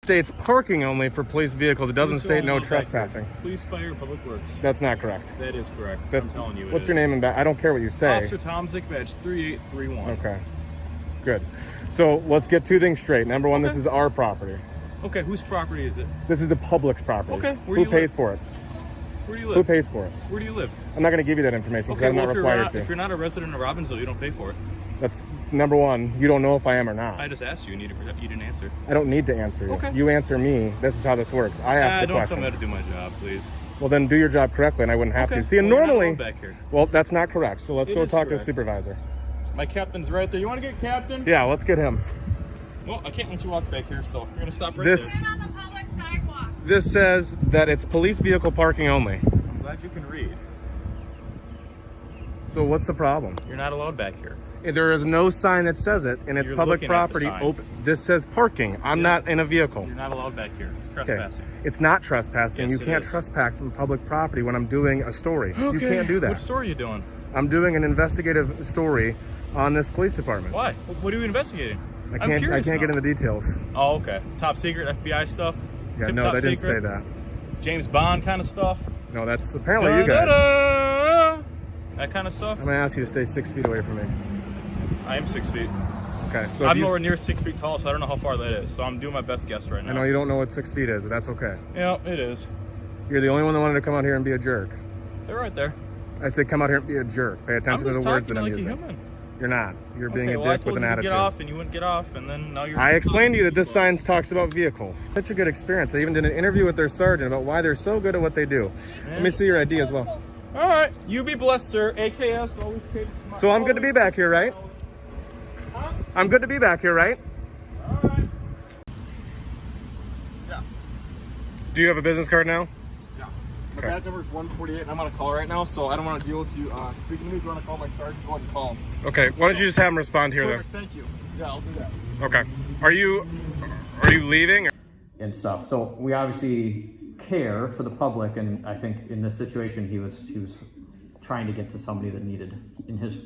States parking only for police vehicles. It doesn't state no trespassing. Police, fire, public works. That's not correct. That is correct. I'm telling you. What's your name and badge? I don't care what you say. Officer Tom Zick, badge 3831. Okay. Good. So let's get two things straight. Number one, this is our property. Okay, whose property is it? This is the public's property. Okay, who pays for it? Where do you live? Who pays for it? Where do you live? I'm not going to give you that information because I'm not required to. If you're not a resident of Robbinsville, you don't pay for it. That's number one. You don't know if I am or not. I just asked you, and you didn't answer. I don't need to answer you. Okay. You answer me. This is how this works. I ask the questions. Don't tell me how to do my job, please. Well, then do your job correctly, and I wouldn't have to. See, and normally, back here. Well, that's not correct. So let's go talk to the supervisor. My captain's right there. You want to get captain? Yeah, let's get him. Well, I can't let you walk back here, so you're gonna stop right there. On the public sidewalk. This says that it's police vehicle parking only. I'm glad you can read. So what's the problem? You're not allowed back here. There is no sign that says it, and it's public property. Open. This says parking. I'm not in a vehicle. You're not allowed back here. It's trespassing. Okay. It's not trespassing. Yes, you can't trespass from public property when I'm doing a story. Okay. You can't do that. What story are you doing? I'm doing an investigative story on this police department. Why? What are you investigating? I can't get into the details. Oh, okay. Top secret FBI stuff? Yeah, no, they didn't say that. James Bond kind of stuff? No, that's apparently you guys. That kind of stuff? I'm going to ask you to stay 6 feet away from me. I am 6 feet. Okay, so I'm nowhere near 6 feet tall, so I don't know how far that is. So I'm doing my best guess right now. I know you don't know what 6 feet is, but that's okay. Yeah, it is. You're the only one that wanted to come out here and be a jerk. They're right there. I said come out here and be a jerk. Pay attention to the words that I'm using. You're not. You're being a dick with an attitude. Get off, and you wouldn't get off, and then now you're. I explained to you that this sign talks about vehicles. Such a good experience. I even did an interview with their sergeant about why they're so good at what they do. Let me see your ID as well. All right, you be blessed, sir. AKS always keeps. So I'm good to be back here, right? Huh? I'm good to be back here, right? All right. Yeah. Do you have a business card now? Yeah. My badge number is 148, and I'm on a call right now, so I don't want to deal with you speaking to me. If you want to call my sergeant, go ahead and call him. Okay. Why don't you just have him respond here, Perfect, thank you. Yeah, I'll do that. Okay. Are you leaving? And stuff. So we obviously care for the public, and I think in this situation he was trying to get to somebody that needed, in his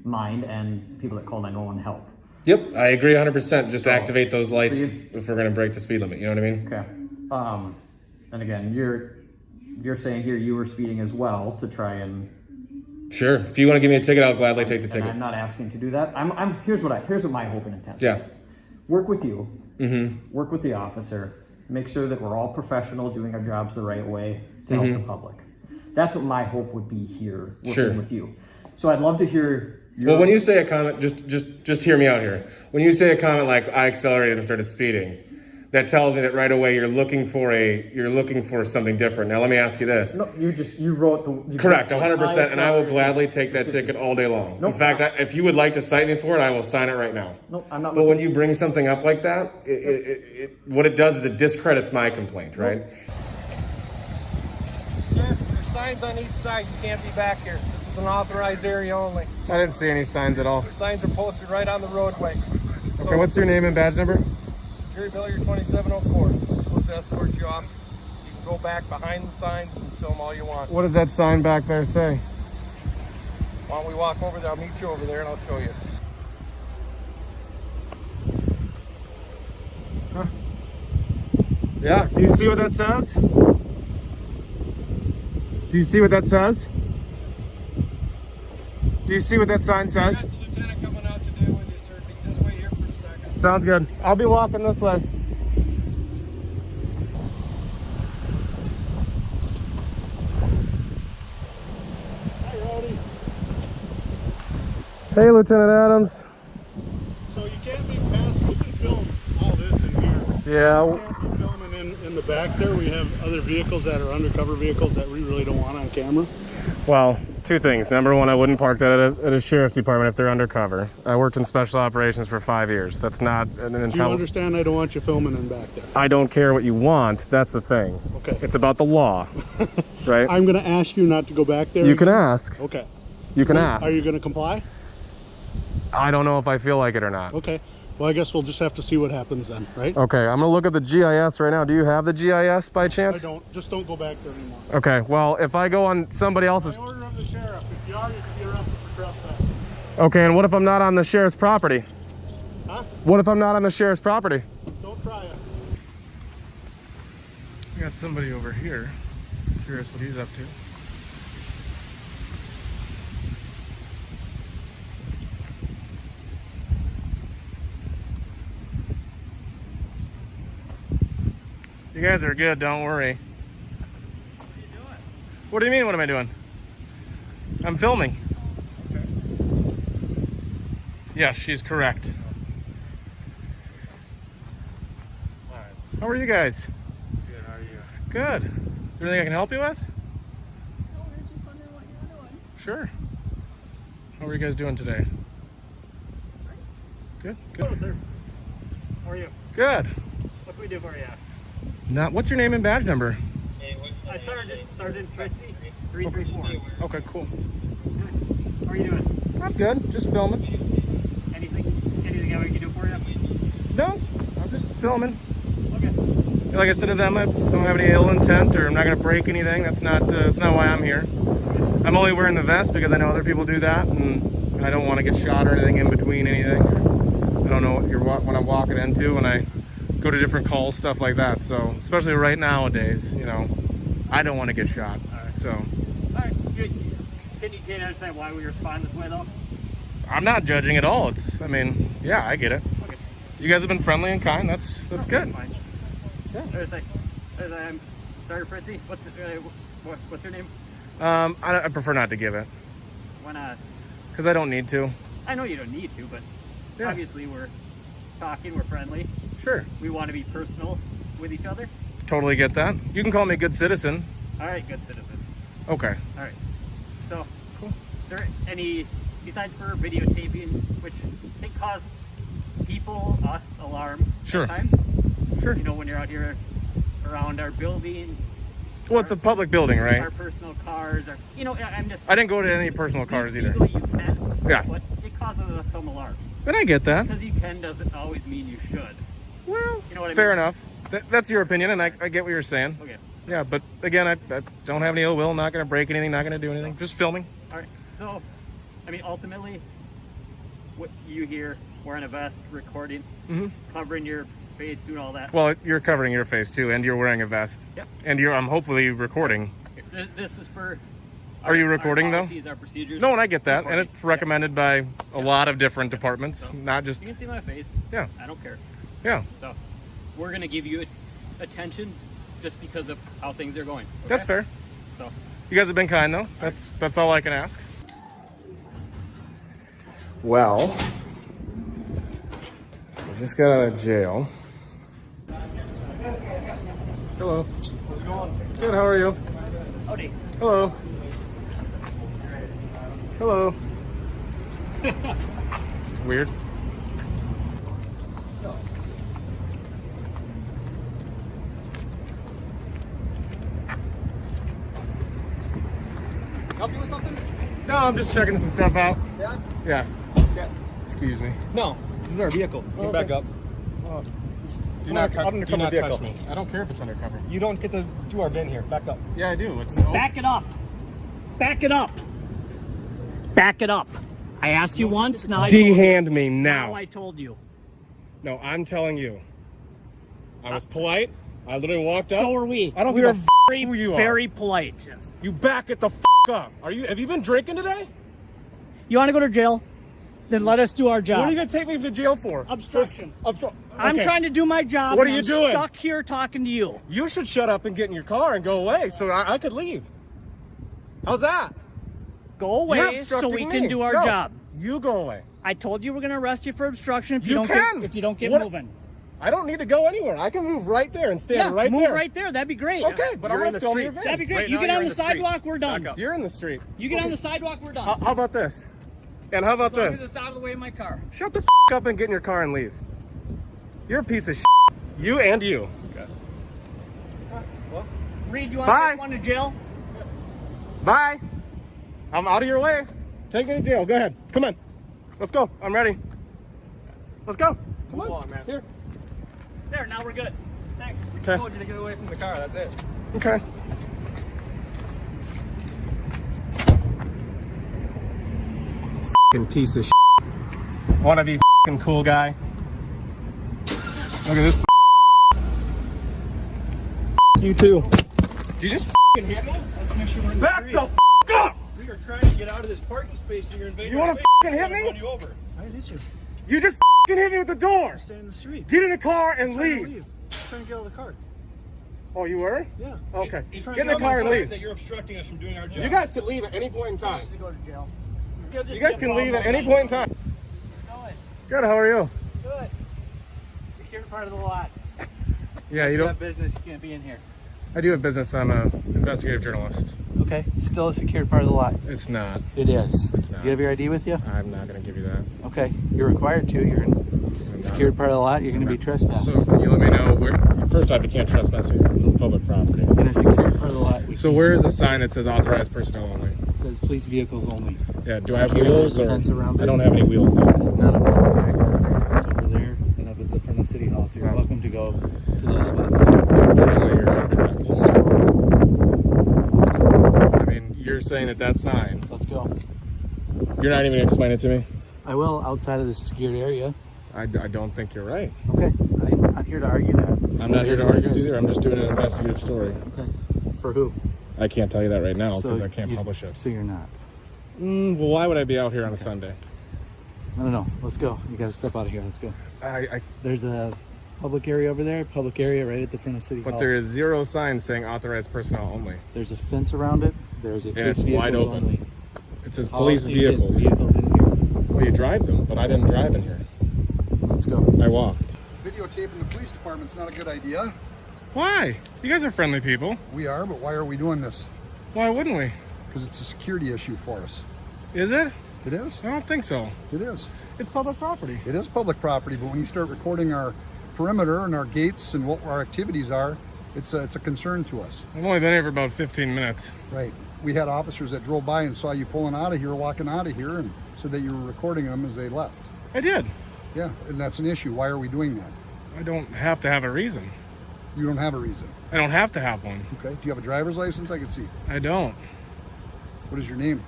mind, and people that called 911 help. Yep, I agree 100%. Just activate those lights if we're going to break the speed limit. You know what I mean? Okay. And again, you're saying here you were speeding as well to try and. Sure. If you want to give me a ticket, I'll gladly take the ticket. I'm not asking to do that. Here's what my hope and intent is. Work with you. Mm-hmm. Work with the officer. Make sure that we're all professional, doing our jobs the right way to help the public. That's what my hope would be here working with you. So I'd love to hear. Well, when you say a comment, just hear me out here. When you say a comment like I accelerated and started speeding, that tells me that right away you're looking for something different. Now let me ask you this. No, you wrote the correct, 100%, and I will gladly take that ticket all day long. Nope. In fact, if you would like to cite me for it, I will sign it right now. No, I'm not. But when you bring something up like that, what it does is it discredits my complaint, right? There's signs on each side. You can't be back here. This is an authorized area only. I didn't see any signs at all. Signs are posted right on the roadway. Okay, what's your name and badge number? Jerry Billiard 2704. I'm supposed to escort you off. You can go back behind the signs and film all you want. What does that sign back there say? Why don't we walk over there? I'll meet you over there and I'll show you. Huh? Yeah, do you see what that says? Do you see what that says? Do you see what that sign says? I got the lieutenant coming out today with you, sir. Just wait here for a second. Sounds good. I'll be walking this way. Hi, Rowdy. Hey, Lieutenant Adams. So you can't be past, we can film all this in here. Yeah. We can't be filming in the back there. We have other vehicles that are undercover vehicles that we really don't want on camera. Well, two things. Number one, I wouldn't park that at a sheriff's department if they're undercover. I worked in special operations for 5 years. That's not an intelligent... Do you understand I don't want you filming in back there? I don't care what you want. That's the thing. Okay. It's about the law, right? I'm going to ask you not to go back there. You can ask. Okay. You can ask. Are you going to comply? I don't know if I feel like it or not. Okay. Well, I guess we'll just have to see what happens then, right? Okay, I'm gonna look at the GIS right now. Do you have the GIS by chance? I don't. Just don't go back there anymore. Okay, well, if I go on somebody else's... By order of the sheriff. If you are, you can be arrested for trespassing. Okay, and what if I'm not on the sheriff's property? Huh? What if I'm not on the sheriff's property? Don't try it. got somebody over here. Curious what he's up to. You guys are good, don't worry. What are you doing? What do you mean, what am I doing? I'm filming. Okay. Yes, she's correct. All right. How are you guys? Good. How are you? Good. Is there anything I can help you with? No, we're just wondering what you were doing. Sure. How are you guys doing today? Good, Hello, good. sir. How are you? Good. What can we do for you? Now, what's your name and badge number? Sergeant Fritzy, 334. Okay, cool. Good. How are you doing? I'm good. Just filming. Anything that we can do for you? No, I'm just filming. Okay. Like I said to them, I don't have any ill intent, or I'm not going to break anything. That's not why I'm here. I'm only wearing the vest because I know other people do that, and I don't want to get shot or anything in between anything. I don't know what I'm walking into when I go to different calls, stuff like that. So, especially right nowadays, you know, I don't want to get shot. All right. So, All right. Can you understand why we respond this way, though? I'm not judging at all. I mean, yeah, I get it. Okay. You guys have been friendly and kind. That's good. Fine. Yeah. I'm Sergeant Fritzy. What's your name? I prefer not to give it Why not? because I don't need to. I know you don't need to, but Yeah. obviously we're talking, we're friendly. Sure. We want to be personal with each other. Totally get that. You can call me a good citizen. All right, good citizen. Okay. All right. So, cool. Is there any, besides for videotaping, which can cause people, us, alarm Sure. sometimes? Sure. You know, when you're out here around our building, Well, it's a public building, right? our personal cars, or, you know, I'm just... I didn't go to any personal cars either. Legally you can, Yeah. but it causes us some alarm. But I get that. Because you can doesn't always mean you should. Well, You know what I fair mean? enough. That's your opinion, and I get what you're saying. Okay. Yeah, but again, I don't have any ill will. Not going to break anything. Not going to do anything. Just filming. All right. So, I mean, ultimately, what you hear, wearing a vest, recording, covering your face, doing all that. Well, you're covering your face too, and you're wearing a vest. Yep. And I'm hopefully recording. This is for. Are you recording, our though? policies, our procedures. No, and I get that, and Recording. it's recommended by a lot of different departments, So, not just. You can see my face. Yeah. I don't care. Yeah. So, we're gonna give you attention just because of how things are going. Okay? That's fair. So, You guys have been kind, though. That's all I can ask. Well, I just got out of jail. Hello. How's it going? Good. How are you? howdy. Hello. Hello. It's weird. Help you with something? No, I'm just checking some stuff out. Yeah? Yeah. Yeah. Excuse me. No, this is our vehicle. You can back up. Do not touch vehicle. me. I don't care if it's undercover. You don't get to do our bin here. Back up. Yeah, I do. It's Back it up. Back it up. Back it up. I asked you once, now I told you. D-hand me Now now. I told you. No, I'm telling you. I was polite. I literally walked up. So are we. I don't we give are a f- very, who you are. very polite. You back it the f up. Have you been drinking today? You want to go to jail? Then let us do our What job. are you gonna take me to jail for? Obstruction. I'm Okay. trying to do my job. What and are you I'm doing? Stuck here talking to you. You should shut up and get in your car and go away so I could leave. How's that? Go You're away so obstructing we me. can do our No, job. You go away. I told you we're going to arrest you for obstruction if You don't can. Get, if you don't get What- moving. I don't need to go anywhere. I can move right there and stand Yeah, right move there. right there. That'd be great. Okay, but I'm You're in gonna the film street. your video. That'd be great. Right you now get you're on in the the street. sidewalk, we're done. Back up. You're in the street. You get on the sidewalk, we're done. How about this? And how about As long as this? it's out of the way of my car. Shut the f up and get in your car and leave. You're a piece of shit. You and you. Reed, you want Bye. to take one to jail? Bye. I'm out of your way. Take me to jail. Go ahead. Come on. Let's go. I'm ready. Let's go. Come on. on, man. Here. There, now we're good. Thanks. Okay. I told you to get away from the car. That's it. Okay. Fucking piece of shit. Wanna be fucking cool guy? Look at this You too. Did you just Hit me? Let's make sure we're in the back street. the up? We are trying to get out of this parking space and you're invading. You wanna my space. hit I'm gonna me? run you over. I hit you. You just hit me with the door. Stay in the street. Get in the car and I'm trying to leave. I'm trying to get out of the car. Oh, you were? Yeah. Okay. He's Get trying in the to car and tell me leave. that you're obstructing us from doing our job. You guys can leave at any point in time. To go to jail. You guys can leave at any point in time. Going. Good, how are you? Good. Secured part of the lot. Yeah, you You don't. have business. You can't be in here. I do have business. I'm a investigative journalist. Okay. Still a secured part of the lot. It's not. It is. It's not. You have your ID with you? I'm not going to give you that. Okay. You're required to. You're in I'm secured not. part of the lot. You're going to be trespassed. So can you let me know where? First off, you can't trespass here. It's public property. In a secured part of the lot. So where is the sign that says authorized personnel only? It says police vehicles only. Yeah. Do I have Secure, wheels? there's a Or fence around I it. don't have any wheels though. This is not a public access area. It's over there and up at the front of City Hall. So you're welcome to go to those spots. Unfortunately, you're incorrect. Let's go. I mean, you're saying that sign. Let's go. You're not even going to explain it to me. I will outside of the secured area. I don't think you're right. Okay. I'm not here to argue that. I'm not It here is to what it argue is. either. I'm just doing an investigative story. Okay. For who? I can't tell you that right now because So I can't you- publish it. So you're not. Well, why would I be out here on a Sunday? I don't know. Let's go. You got to step out of here. Let's go. There's a public area over there. Public area right at the front of City Hall. But there is zero sign saying authorized personnel only. There's a fence around it. There's a And police it's wide vehicles open. only. It says How police else do you get vehicles. Vehicles in here. Well, you drive them, but I didn't drive in here. Let's go. I walked. Videotaping the police department's not a good idea. Why? You guys are friendly people. We are, but why are we doing this? Why wouldn't we? Because it's a security issue for us. Is it? It is. I don't think so. It is. It's public property. It is public property, but when you start recording our perimeter and our gates and what our activities are, it's a concern to us. I've only been here for about 15 minutes. Right. We had officers that drove by and saw you pulling out of here, walking out of here, and said that you were recording them as they left. I did. Yeah, and that's an issue. Why are we doing that? I don't have to have a reason. You don't have a reason. I don't have to have one. Okay. Do you have a driver's license? I can see. I don't. What is your name?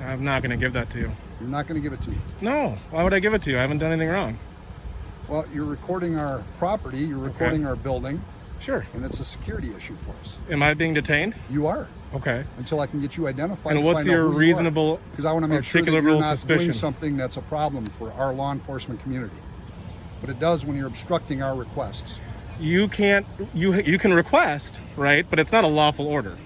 I'm not going to give that to you. You're not going to give it to me. No. Why would I give it to you? I haven't done anything wrong. Well, you're recording our property, you're recording our building, Sure. and it's a security issue for us. Am I being detained? You are, Okay. until I can get you identified. And what's your reasonable, Because I want to make sure that you're articulable not doing suspicion? something that's a problem for our law enforcement community. But it does when you're obstructing our requests. You can't. You can request, right? But it's not a lawful order.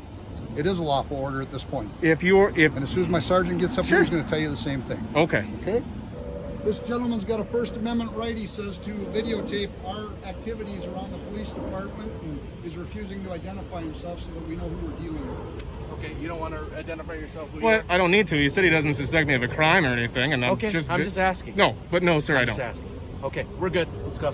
It is a lawful order at this point. If And as soon as my sergeant gets up Sure. here, he's going to tell you the same thing. Okay. Okay? This gentleman's got a First Amendment right, he says, to videotape our activities around the police department, and is refusing to identify himself so that we know who we're dealing with. Okay, you don't want to identify yourself. Who Well, I don't need to. He said he doesn't suspect me of a crime or anything, and I'm Okay, just. I'm just asking. No, but no, sir, I Just don't. asking. Okay, we're good. Let's go.